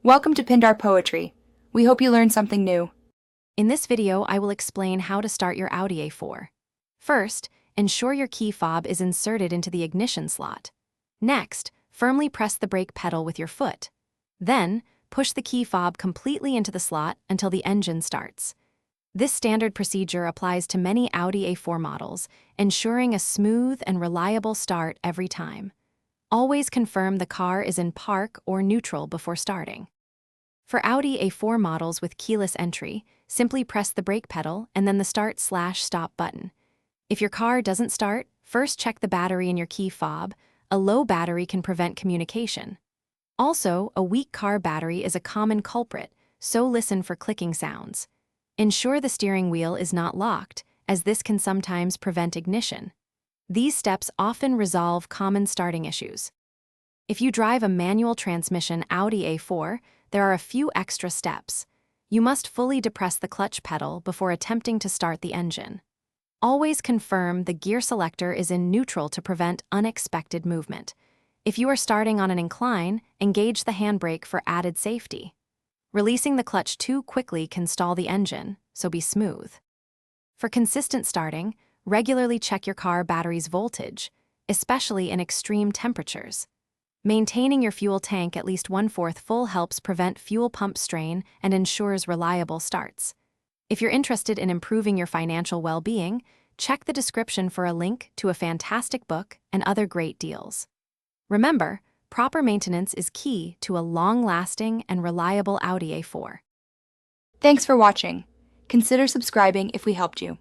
Welcome to Pindar Poetry. We hope you learned something new. In this video, I will explain how to start your Audi A4. First, ensure your key fob is inserted into the ignition slot. Next, firmly press the brake pedal with your foot. Then, push the key fob completely into the slot until the engine starts. This standard procedure applies to many Audi A4 models, ensuring a smooth and reliable start every time. Always confirm the car is in park or neutral before starting. For Audi A4 models with keyless entry, simply press the brake pedal and then the start/stop button. If your car doesn't start, first check the battery in your key fob. A low battery can prevent communication. Also, a weak car battery is a common culprit, so listen for clicking sounds. Ensure the steering wheel is not locked, as this can sometimes prevent ignition. These steps often resolve common starting issues. If you drive a manual transmission Audi A4, there are a few extra steps. You must fully depress the clutch pedal before attempting to start the engine. Always confirm the gear selector is in neutral to prevent unexpected movement. If you are starting on an incline, engage the handbrake for added safety. Releasing the clutch too quickly can stall the engine, so be smooth. For consistent starting, regularly check your car battery's voltage, especially in extreme temperatures. Maintaining your fuel tank at least 1/4 full helps prevent fuel pump strain and ensures reliable starts. If you're interested in improving your financial well-being, check the description for a link to a fantastic book and other great deals. Remember, proper maintenance is key to a long-lasting and reliable Audi A4. Thanks for watching. Consider subscribing if we helped you.